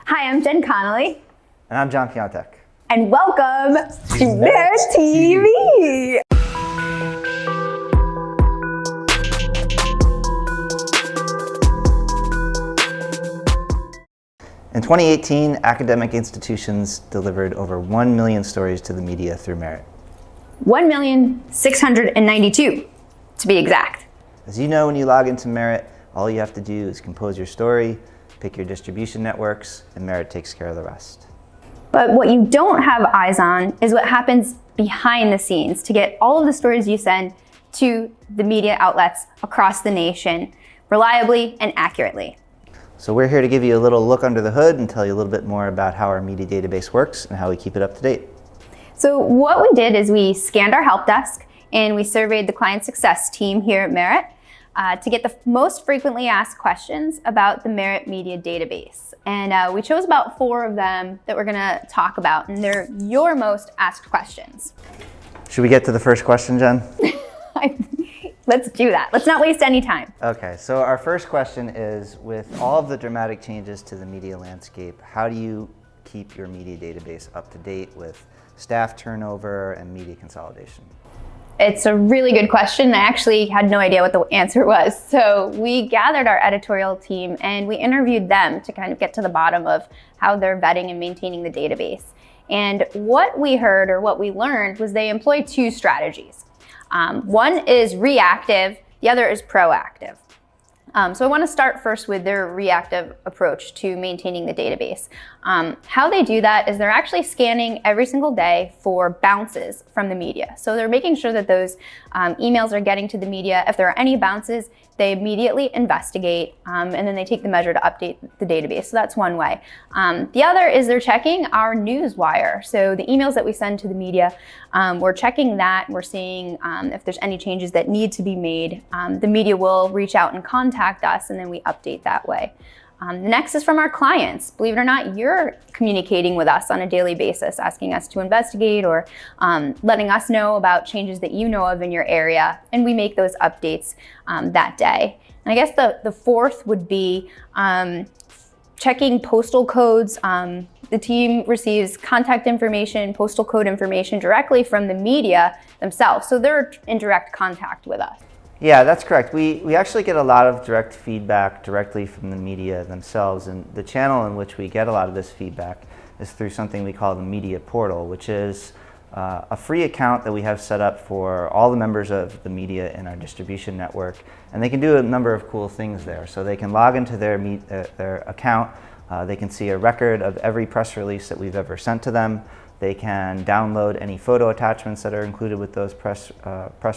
Hi, I'm Jen Connolly. And I'm John Piontek. And welcome to Merit TV. In 2018, academic institutions delivered over 1 million stories to the media through Merit. 1,692, to be exact. As you know, when you log into Merit, all you have to do is compose your story, pick your distribution networks, and Merit takes care of the rest. But what you don't have eyes on is what happens behind the scenes to get all of the stories you send to the media outlets across the nation reliably and accurately. So we're here to give you a little look under the hood and tell you a little bit more about how our media database works and how we keep it up to date. So what we did is we scanned our help desk and we surveyed the client success team here at Merit to get the most frequently asked questions about the Merit media database. And we chose about 4 of them that we're gonna talk about, and they're your most asked questions. Should we get to the first question, Jen? Let's do that. Let's not waste any time. Okay, so our first question is, with all of the dramatic changes to the media landscape, how do you keep your media database up to date with staff turnover and media consolidation? It's a really good question. I actually had no idea what the answer was. So we gathered our editorial team and we interviewed them to kind of get to the bottom of how they're vetting and maintaining the database. And what we heard, or what we learned, was they employ 2 strategies. One is reactive, the other is proactive. So I want to start first with their reactive approach to maintaining the database. How they do that is they're actually scanning every single day for bounces from the media. So they're making sure that those emails are getting to the media. If there are any bounces, they immediately investigate and then they take the measure to update the database. So that's one way. The other is they're checking our news wire. So the emails that we send to the media, we're checking that. We're seeing if there's any changes that need to be made. The media will reach out and contact us, and then we update that way. The next is from our clients. Believe it or not, you're communicating with us on a daily basis, asking us to investigate or letting us know about changes that you know of in your area, and we make those updates that day. And I guess the fourth would be checking postal codes. The team receives contact information, postal code information directly from the media themselves, so they're in direct contact with us. Yeah, that's correct. We actually get a lot of direct feedback directly from the media themselves, and the channel in which we get a lot of this feedback is through something we call the media portal, which is a free account that we have set up for all the members of the media in our distribution network, and they can do a number of cool things there. So they can log into their account, they can see a record of every press release that we've ever sent to them. They can download any photo attachments that are included with those press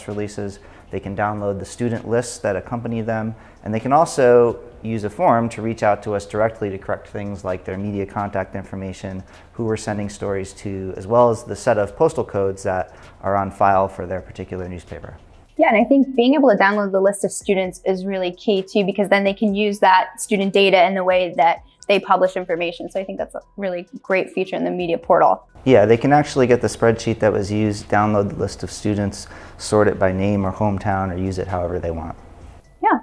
releases. They can download the student lists that accompany them, and they can also use a form to reach out to us directly to correct things like their media contact information, who we're sending stories to, as well as the set of postal codes that are on file for their particular newspaper. Yeah, and I think being able to download the list of students is really key too, because then they can use that student data in the way that they publish information. So I think that's a really great feature in the media portal. Yeah, they can actually get the spreadsheet that was used, download the list of students, sort it by name or hometown, or use it however they want. Yeah,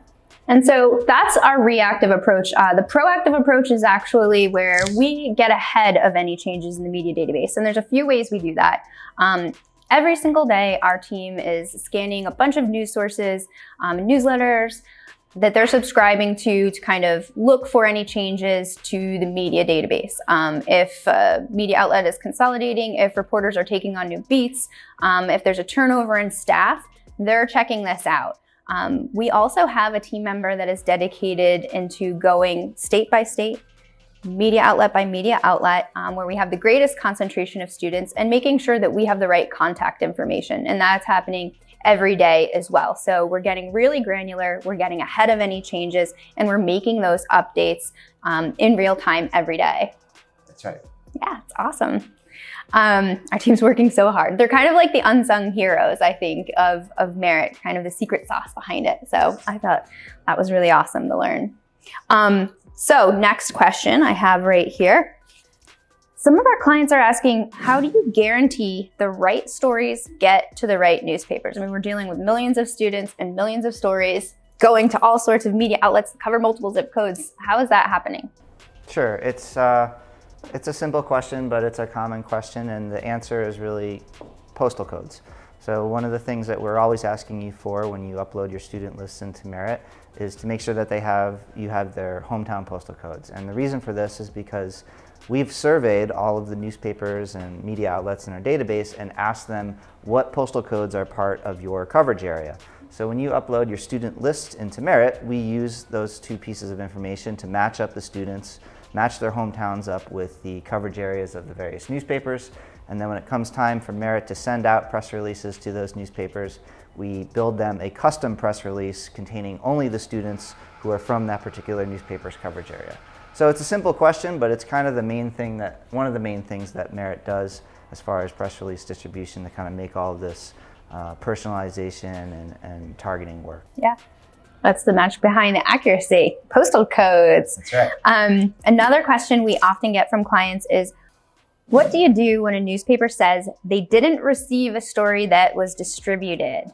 and so that's our reactive approach. The proactive approach is actually where we get ahead of any changes in the media database. And there's a few ways we do that. Every single day, our team is scanning a bunch of news sources, newsletters, that they're subscribing to kind of look for any changes to the media database. If a media outlet is consolidating, if reporters are taking on new beats, if there's a turnover in staff, they're checking this out. We also have a team member that is dedicated into going state by state, media outlet by media outlet, where we have the greatest concentration of students, and making sure that we have the right contact information. And that's happening every day as well. So we're getting really granular, we're getting ahead of any changes, and we're making those updates in real time every day. That's right. Yeah, it's awesome. Our team's working so hard. They're kind of like the unsung heroes, I think, of Merit, kind of the secret sauce behind it. So I thought that was really awesome to learn. So next question I have right here. Some of our clients are asking, how do you guarantee the right stories get to the right newspapers? I mean, we're dealing with millions of students and millions of stories going to all sorts of media outlets that cover multiple zip codes. How is that happening? Sure. It's a simple question, but it's a common question, and the answer is really postal codes. So one of the things that we're always asking you for when you upload your student lists into Merit is to make sure that you have their hometown postal codes. And the reason for this is because we've surveyed all of the newspapers and media outlets in our database and asked them what postal codes are part of your coverage area. So when you upload your student list into Merit, we use those two pieces of information to match up the students, match their hometowns up with the coverage areas of the various newspapers. And then when it comes time for Merit to send out press releases to those newspapers, we build them a custom press release containing only the students who are from that particular newspaper's coverage area. So it's a simple question, but it's kind of one of the main things that Merit does as far as press release distribution to kind of make all of this personalization and targeting work. Yeah. That's the magic behind the accuracy. Postal codes. That's right. Another question we often get from clients is, what do you do when a newspaper says they didn't receive a story that was distributed?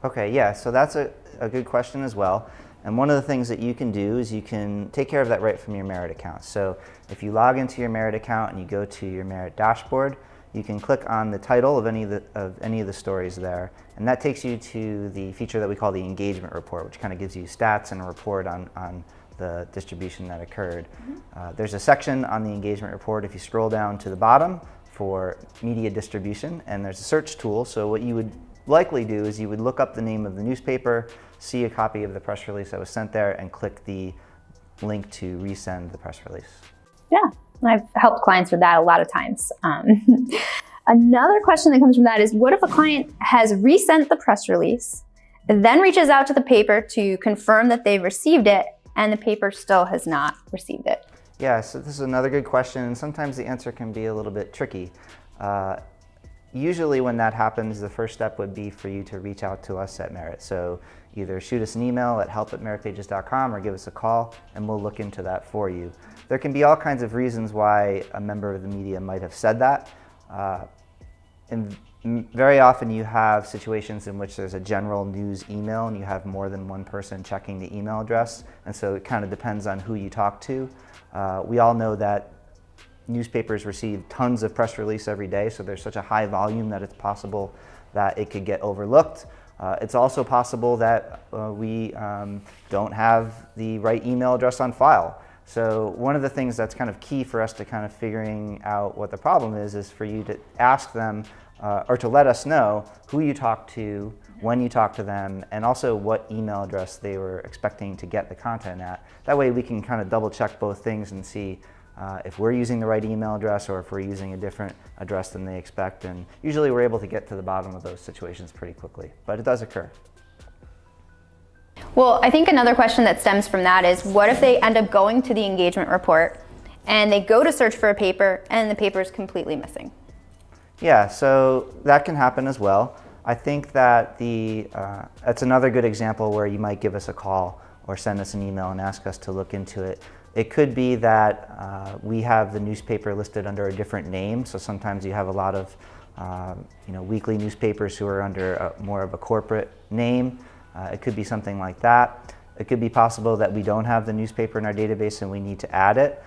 Okay, yeah, so that's a good question as well. And one of the things that you can do is you can take care of that right from your Merit account. So if you log into your Merit account and you go to your Merit dashboard, you can click on the title of any of the stories there, and that takes you to the feature that we call the engagement report, which kind of gives you stats and a report on the distribution that occurred. There's a section on the engagement report if you scroll down to the bottom for media distribution, and there's a search tool. So what you would likely do is you would look up the name of the newspaper, see a copy of the press release that was sent there, and click the link to resend the press release. Yeah, I've helped clients with that a lot of times. Another question that comes from that is, what if a client has resent the press release, then reaches out to the paper to confirm that they've received it, and the paper still has not received it? Yeah, so this is another good question, and sometimes the answer can be a little bit tricky. Usually when that happens, the first step would be for you to reach out to us at Merit. So either shoot us an email at help@meritpages.com or give us a call, and we'll look into that for you. There can be all kinds of reasons why a member of the media might have said that. And very often you have situations in which there's a general news email and you have more than one person checking the email address, and so it kind of depends on who you talk to. We all know that newspapers receive tons of press release every day, so there's such a high volume that it's possible that it could get overlooked. It's also possible that we don't have the right email address on file. So one of the things that's kind of key for us to kind of figuring out what the problem is for you to ask them or to let us know who you talked to, when you talked to them, and also what email address they were expecting to get the content at. That way we can kind of double check both things and see if we're using the right email address or if we're using a different address than they expect. And usually we're able to get to the bottom of those situations pretty quickly, but it does occur. Well, I think another question that stems from that is, what if they end up going to the engagement report and they go to search for a paper and the paper is completely missing? Yeah, so that can happen as well. I think that that's another good example where you might give us a call or send us an email and ask us to look into it. It could be that we have the newspaper listed under a different name, so sometimes you have a lot of weekly newspapers who are under more of a corporate name. It could be something like that. It could be possible that we don't have the newspaper in our database and we need to add it.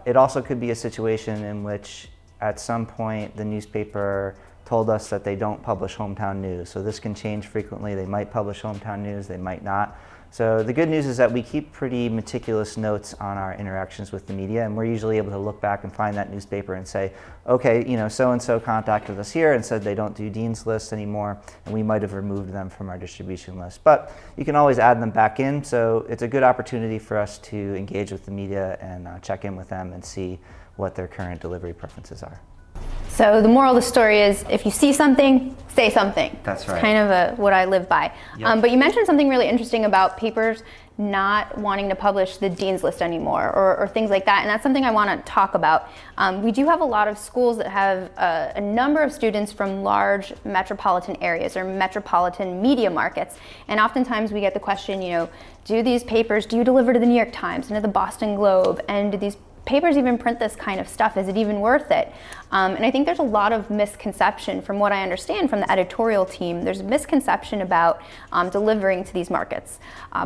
It also could be a situation in which at some point the newspaper told us that they don't publish hometown news. So this can change frequently. They might publish hometown news, they might not. So the good news is that we keep pretty meticulous notes on our interactions with the media, and we're usually able to look back and find that newspaper and say, okay, so-and-so contacted us here and said they don't do Dean's List anymore, and we might have removed them from our distribution list. But you can always add them back in, so it's a good opportunity for us to engage with the media and check in with them and see what their current delivery preferences are. So the moral of the story is, if you see something, say something. That's right. It's kind of what I live by. Yep. But you mentioned something really interesting about papers not wanting to publish the Dean's List anymore, or things like that, and that's something I want to talk about. We do have a lot of schools that have a number of students from large metropolitan areas or metropolitan media markets, and oftentimes we get the question, do these papers, do you deliver to the New York Times and to the Boston Globe, and do these papers even print this kind of stuff? Is it even worth it? And I think there's a lot of misconception, from what I understand from the editorial team. There's a misconception about delivering to these markets.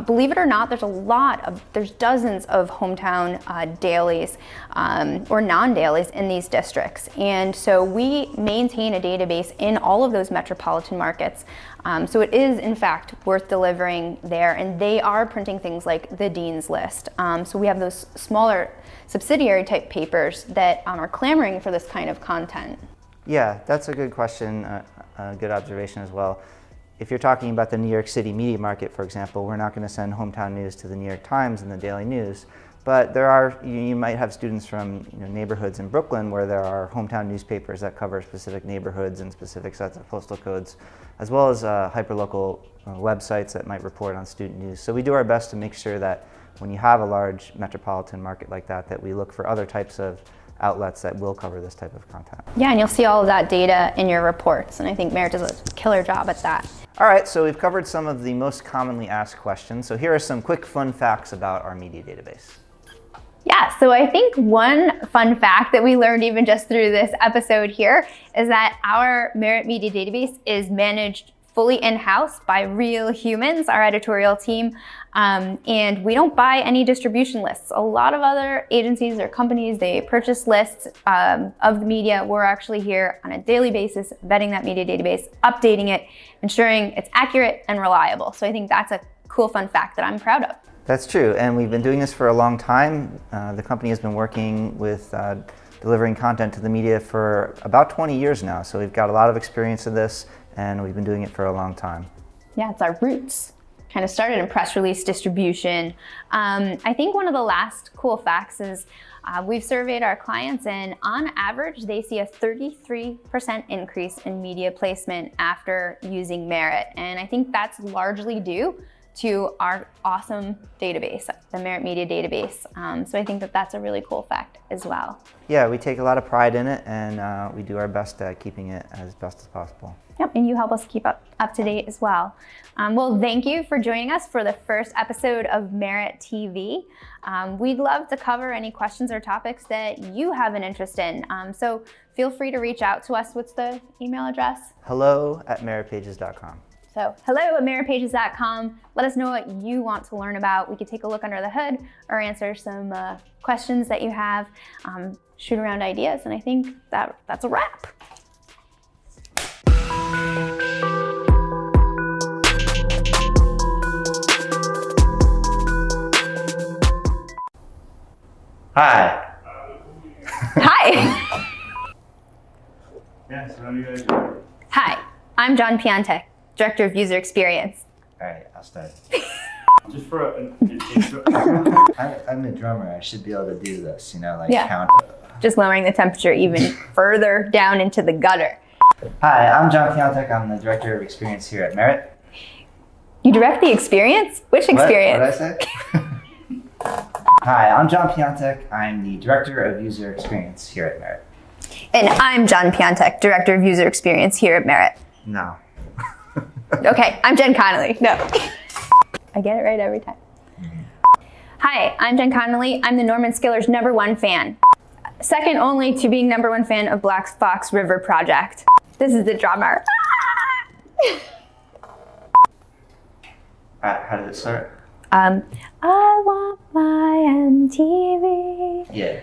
Believe it or not, there's dozens of hometown dailies or non-dailies in these districts. And so we maintain a database in all of those metropolitan markets. So it is, in fact, worth delivering there. And they are printing things like the Dean's List. So we have those smaller subsidiary type papers that are clamoring for this kind of content. Yeah, that's a good question, a good observation as well. If you're talking about the New York City media market, for example, we're not going to send hometown news to the New York Times and the Daily News. But you might have students from neighborhoods in Brooklyn where there are hometown newspapers that cover specific neighborhoods and specific sets of postal codes, as well as hyperlocal websites that might report on student news. So we do our best to make sure that when you have a large metropolitan market like that, that we look for other types of outlets that will cover this type of content. Yeah, and you'll see all of that data in your reports, and I think Merit does a killer job at that. All right, so we've covered some of the most commonly asked questions. So here are some quick fun facts about our media database. Yeah, so I think one fun fact that we learned even just through this episode here is that our Merit Media Database is managed fully in-house by real humans, our editorial team, and we don't buy any distribution lists. A lot of other agencies or companies, they purchase lists of the media. We're actually here on a daily basis, vetting that media database, updating it, ensuring it's accurate and reliable. So I think that's a cool fun fact that I'm proud of. That's true, and we've been doing this for a long time. The company has been working with delivering content to the media for about 20 years now, so we've got a lot of experience in this, and we've been doing it for a long time. Yeah, it's our roots. Kind of started in press release distribution. I think one of the last cool facts is we've surveyed our clients, and on average, they see a 33% increase in media placement after using Merit. And I think that's largely due to our awesome database, the Merit Media Database. So I think that that's a really cool fact as well. Yeah, we take a lot of pride in it, and we do our best at keeping it as best as possible. Yep, and you help us keep up to date as well. Well, thank you for joining us for the first episode of Merit TV. We'd love to cover any questions or topics that you have an interest in. So feel free to reach out to us. What's the email address? hello@meritpages.com. So hello@meritpages.com. Let us know what you want to learn about. We could take a look under the hood or answer some questions that you have, shoot around ideas, and I think that's a wrap. Hi. Hi. Yeah, so how do you guys do? Hi, I'm John Piantek, Director of User Experience. All right, I'll start. Just for an intro. I'm a drummer. I should be able to do this, Yeah. Just lowering the temperature even further down into the gutter. Hi, I'm John Piantek. I'm the Director of Experience here at Merit. You direct the experience? Which experience? What did I say? Hi, I'm John Piantek. I'm the Director of User Experience here at Merit. And I'm John Piantek, Director of User Experience here at Merit. No. Okay, I'm Jen Connolly. No. I get it right every time. Hi, I'm Jen Connolly. I'm the Norman Skiller's #1 fan. Second only to being #1 fan of Black Fox River Project. This is the drummer. How did it start? I want my MTV. Yeah.